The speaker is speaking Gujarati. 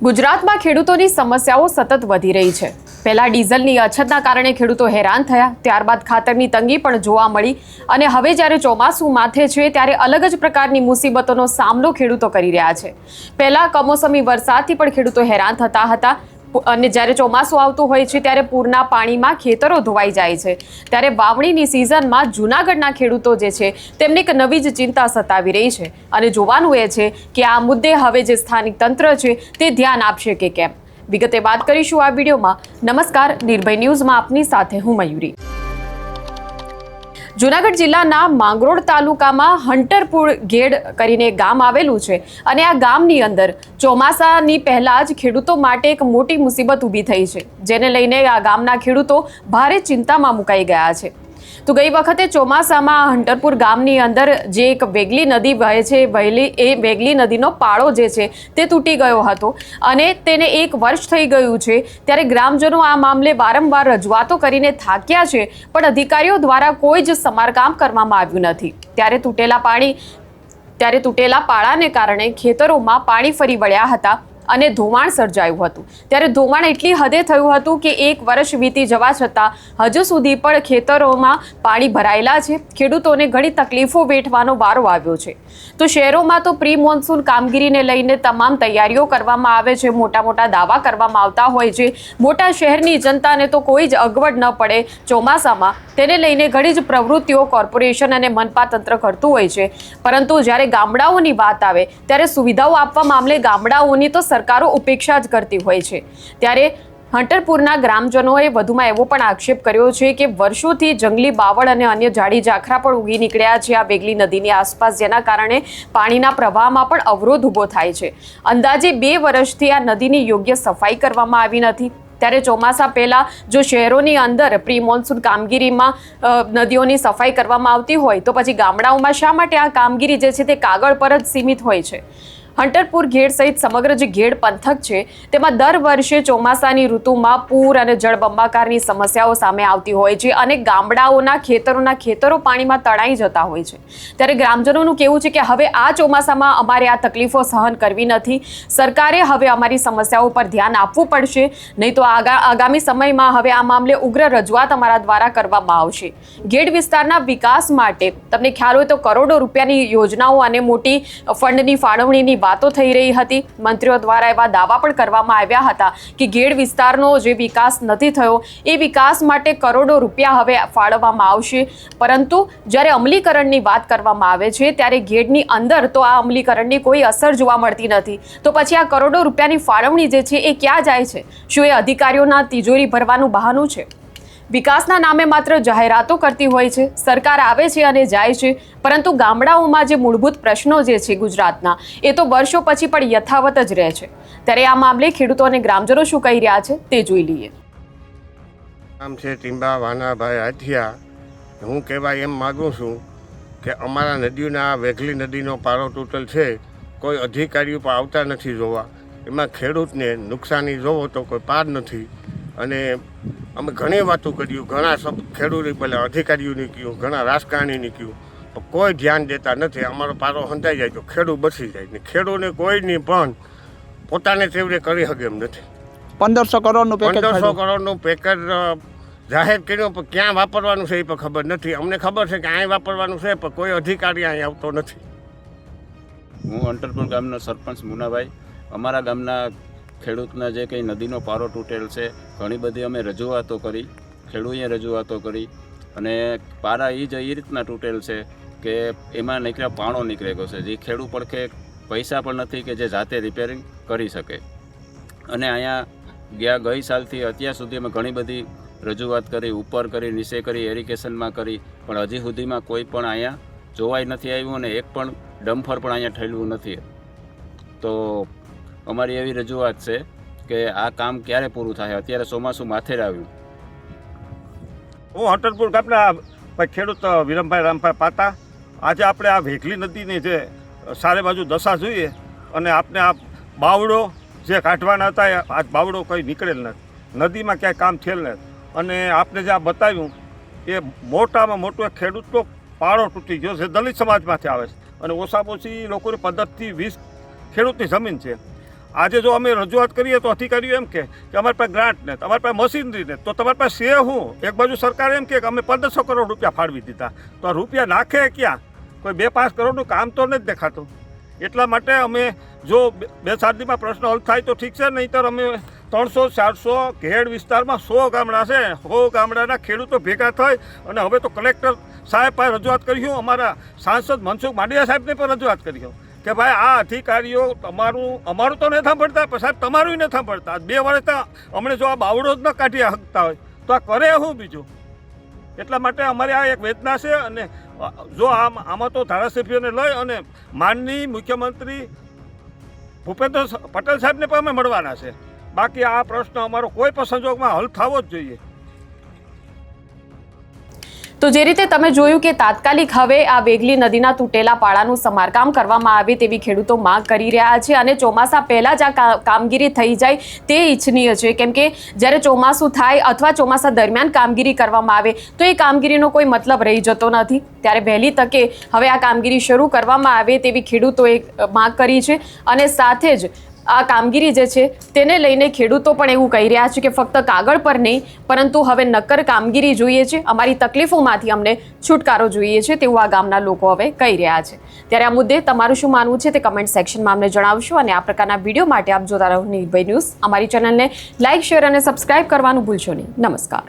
ગુજરાતમાં ખેડૂતોની સમસ્યાઓ સતત વધી રહી છે। પહેલા ડીઝલની અછતના કારણે ખેડૂતો હેરાન થયા, ત્યારબાદ ખાતરની તંગી પણ જોવા મળી અને હવે જ્યારે ચોમાસું માથે છે ત્યારે અલગ જ પ્રકારની મુસીબતોનો સામનો ખેડૂતો કરી રહ્યા છે। પહેલા કમોસમી વરસાદથી પણ ખેડૂતો હેરાન થતા હતા અને જ્યારે ચોમાસું આવતું હોય છે ત્યારે પૂરના પાણીમાં ખેતરો ધોવાઈ જાય છે। ત્યારે વાવણીની સિઝનમાં જૂનાગઢના ખેડૂતો જે છે તેમને એક નવી જ ચિંતા સતાવી રહી છે અને જોવાનું એ છે કે આ મુદ્દે હવે જે સ્થાનિક તંત્ર છે તે ધ્યાન આપશે કે કેમ। વિગતે વાત કરીશું આ વિડીયોમાં। નમસ્કાર, નિર્ભય ન્યૂઝમાં આપની સાથે હું મયુરી। જૂનાગઢ જિલ્લાના માંગરોળ તાલુકામાં હંટરપુર ગેડ કરીને ગામ આવેલું છે અને આ ગામની અંદર ચોમાસાની પહેલા જ ખેડૂતો માટે એક મોટી મુસીબત ઊભી થઈ છે, જેને લઈને આ ગામના ખેડૂતો ભારે ચિંતામાં મુકાઈ ગયા છે। તો ગઈ વખતે ચોમાસામાં હંટરપુર ગામની અંદર જે એક વેગલી નદી વહે છે, એ વેગલી નદીનો પાળો જે છે તે તૂટી ગયો હતો અને તેને 1 વર્ષ થઈ ગયું છે। ત્યારે ગ્રામજનો આ મામલે વારંવાર રજૂઆતો કરીને થાક્યા છે, પણ અધિકારીઓ દ્વારા કોઈ જ સમારકામ કરવામાં આવ્યું નથી। ત્યારે તૂટેલા પાળાને કારણે ખેતરોમાં પાણી ફરી વળ્યા હતા અને ધોવાણ સર્જાયું હતું। ત્યારે ધોવાણ એટલી હદે થયું હતું કે 1 વર્ષ વીતી જવા છતાં હજુ સુધી પણ ખેતરોમાં પાણી ભરાયેલા છે। ખેડૂતોને ઘણી તકલીફો વેઠવાનો વારો આવ્યો છે। તો શહેરોમાં તો પ્રી મોન્સૂન કામગીરીને લઈને તમામ તૈયારીઓ કરવામાં આવે છે, મોટા મોટા દાવા કરવામાં આવતા હોય છે। મોટા શહેરની જનતાને તો કોઈ જ અગવડ ન પડે ચોમાસામાં, તેને લઈને ઘણી જ પ્રવૃત્તિઓ કોર્પોરેશન અને મનપા તંત્ર કરતું હોય છે, પરંતુ જ્યારે ગામડાઓની વાત આવે ત્યારે સુવિધાઓ આપવા મામલે ગામડાઓની તો સરકારો ઉપેક્ષા જ કરતી હોય છે। ત્યારે હંટરપુરના ગ્રામજનોએ વધુમાં એવો પણ આક્ષેપ કર્યો છે કે વર્ષોથી જંગલી બાવળ અને અન્ય ઝાડી ઝાખરા પણ ઉગી નીકળ્યા છે આ વેગલી નદીની આસપાસ, જેના કારણે પાણીના પ્રવાહમાં પણ અવરોધ ઊભો થાય છે। અંદાજે 2 વર્ષથી આ નદીની યોગ્ય સફાઈ કરવામાં આવી નથી। ત્યારે ચોમાસા પહેલા જો શહેરોની અંદર પ્રી મોન્સૂન કામગીરીમાં નદીઓની સફાઈ કરવામાં આવતી હોય તો પછી ગામડાઓમાં શા માટે આ કામગીરી જે છે તે કાગળ પર જ સીમિત હોય છે। હંટરપુર ગેડ સહિત સમગ્ર જે ગેડ પંથક છે તેમાં દર વર્ષે ચોમાસાની ઋતુમાં પૂર અને જળબંબાકારની સમસ્યાઓ સામે આવતી હોય છે અને ગામડાઓના ખેતરો પાણીમાં તણાઈ જતા હોય છે। ત્યારે ગ્રામજનોનું કહેવું છે કે હવે આ ચોમાસામાં અમારે આ તકલીફો સહન કરવી નથી। સરકારે હવે અમારી સમસ્યાઓ પર ધ્યાન આપવું પડશે, નહીં તો આગામી સમયમાં હવે આ મામલે ઉગ્ર રજૂઆત અમારા દ્વારા કરવામાં આવશે। ગેડ વિસ્તારના વિકાસ માટે તમને ખ્યાલ હોય તો કરોડો રૂપિયાની યોજનાઓ અને મોટી ફંડની ફાળવણીની વાતો થઈ રહી હતી। મંત્રીઓ દ્વારા એવા દાવા પણ કરવામાં આવ્યા હતા કે ગેડ વિસ્તારનો જે વિકાસ નથી થયો એ વિકાસ માટે કરોડો રૂપિયા હવે ફાળવવામાં આવશે, પરંતુ જ્યારે અમલીકરણની વાત કરવામાં આવે છે ત્યારે ગેડની અંદર તો આ અમલીકરણની કોઈ અસર જોવા મળતી નથી। તો પછી આ કરોડો રૂપિયાની ફાળવણી જે છે એ ક્યાં જાય છે? શું એ અધિકારીઓના તિજોરી ભરવાનું બહાનું છે? વિકાસના નામે માત્ર જાહેરાતો કરતી હોય છે, સરકાર આવે છે અને જાય છે, પરંતુ ગામડાઓમાં જે મૂળભૂત પ્રશ્નો જે છે ગુજરાતના એ તો વર્ષો પછી પણ યથાવત જ રહે છે। ત્યારે આ મામલે ખેડૂતો અને ગ્રામજનો શું કહી રહ્યા છે તે જોઈ લઈએ। નામ છે ટીંબા વાનાભાઈ હાથિયા। હું કહેવા એમ માગું છું કે અમારા નદીઓના વેગલી નદીનો પાળો તૂટેલ છે, કોઈ અધિકારીઓ પણ આવતા નથી જોવા। એમાં ખેડૂતને નુકસાની જોવો તો કોઈ પાર નથી અને અમે ઘણી વાતો કર્યું, ઘણા ખેડૂતો પહેલાં અધિકારીઓને કહ્યું, ઘણા રાજકારણીને કહ્યું, પણ કોઈ ધ્યાન દેતા નથી। અમારો પારો હંધાઈ જાય તો ખેડૂત બચી જાય ને ખેડૂતને કોઈની પણ પોતાને તેવડે કરી શકે એમ નથી। 1500 કરોડનું પેકેજ જાહેર કર્યું, પણ ક્યાં વાપરવાનું છે એ પણ ખબર નથી। અમને ખબર છે કે અહીં વાપરવાનું છે, પણ કોઈ અધિકારી અહીં આવતો નથી। હું હંટરપુર ગામનો સરપંચ મુનાભાઈ। અમારા ગામના ખેડૂતના જે કંઈ નદીનો પારો તૂટેલ છે, ઘણી બધી અમે રજૂઆતો કરી, ખેડૂતોએ રજૂઆતો કરી અને પારા એ રીતના તૂટેલ છે કે એમાં પાણો નીકળી ગયો છે, જે ખેડૂત પડખે પૈસા પણ નથી કે જે જાતે રિપેરિંગ કરી શકે। અને અહીંયા ગઈ સાલથી અત્યાર સુધી અમે ઘણી બધી રજૂઆત કરી, ઉપર કરી, નીચે કરી, એરિગેશનમાં કરી, પણ હજી સુધીમાં કોઈ પણ અહીંયા જોવાઈ નથી આવ્યું અને એક પણ ડમ્ફર પણ અહીંયા ઠેલવું નથી। તો અમારી એવી રજૂઆત છે કે આ કામ ક્યારે પૂરું થાય? અત્યારે ચોમાસું માથે આવ્યું। હું હંટરપુર ગામના ખેડૂત વિરમભાઈ રામભાઈ પાતા। આજે આપણે આ વેગલી નદીની જે સારે બાજુ દશા જોઈએ અને આપણે આ બાવડો જે કાઢવાના હતા આ બાવડો કંઈ નીકળેલ નથી, નદીમાં ક્યાંય કામ થયેલ નથી અને આપણે જે આ બતાવ્યું એ મોટામાં મોટો ખેડૂતનો પાળો તૂટી ગયો છે, દલિત સમાજમાંથી આવે છે અને ઓછામાં ઓછી લોકોની 15 થી 20 ખેડૂતની જમીન છે આજે જો અમે રજૂઆત કરીએ તો અધિકારીઓ એમ કે અમારી પાસે ગ્રાન્ટ ને તમારી પાસે મશીનરી ને તો તમારી પાસે છે હું. એક બાજુ સરકાર એમ કે અમે 1500 કરોડ રૂપિયા ફાળવી દીધા, તો આ રૂપિયા નાખે ક્યાં? કોઈ 2-5 કરોડનું કામ તો નથી દેખાતું. એટલા માટે અમે જો 2-4 દિવસમાં પ્રશ્ન હલ થાય તો ઠીક છે, નહીંતર અમે 300-400 ઘેડ વિસ્તારમાં 100 ગામડા છે, 100 ગામડાના ખેડૂતો ભેગા થઈ અને હવે તો કલેક્ટર સાહેબ પાસે રજૂઆત કર્યું, અમારા સાંસદ મનસુખ માંડવિયા સાહેબને પણ રજૂઆત કર્યું કે ભાઈ આ અધિકારીઓ અમારું તો નથી સાંભળતા, પણ સાહેબ તમારું નથી સાંભળતા. 2 વર્ષ અમને જો આ બાવડો જ ન કાઢી શકતા હોય તો આ કરે શું બીજું? એટલા માટે અમારી આ એક વેદના છે. અને જો આમાં તો ધારાસભ્યોને લઈ અને માનનીય મુખ્યમંત્રી ભૂપેન્દ્ર પટેલ સાહેબને પણ અમે મળવાના છે. બાકી આ પ્રશ્ન અમારો કોઈ પણ સંજોગમાં હલ થવો જ જોઈએ. તો જે રીતે તમે જોયું કે તાત્કાલિક હવે આ વેગલી નદીના તૂટેલા પાળાનું સમારકામ કરવામાં આવે તેવી ખેડૂતો માંગ કરી રહ્યા છે, અને ચોમાસા પહેલાં જ આ કામગીરી થઈ જાય તે ઈચ્છનીય છે. કેમ કે જ્યારે ચોમાસું થાય અથવા ચોમાસા દરમિયાન કામગીરી કરવામાં આવે તો એ કામગીરીનો કોઈ મતલબ રહી જતો નથી. ત્યારે વહેલી તકે હવે આ કામગીરી શરૂ કરવામાં આવે તેવી ખેડૂતોએ માંગ કરી છે. અને સાથે જ આ કામગીરી જે છે તેને લઈને ખેડૂતો પણ એવું કહી રહ્યા છે કે ફક્ત કાગળ પર નહીં, પરંતુ હવે નક્કર કામગીરી જોઈએ છે, અમારી તકલીફોમાંથી અમને છુટકારો જોઈએ છે, તેવું આ ગામના લોકો હવે કહી રહ્યા છે. ત્યારે આ મુદ્દે તમારું શું માનવું છે તે કમેન્ટ સેક્શનમાં અમને જણાવશો. અને આ પ્રકારના વિડીયો માટે આપ જોતા રહો નિર્ભય ન્યૂઝ. અમારી ચેનલને લાઇક, શેર અને સબસ્ક્રાઇબ કરવાનું ભૂલશો નહીં. નમસ્કાર.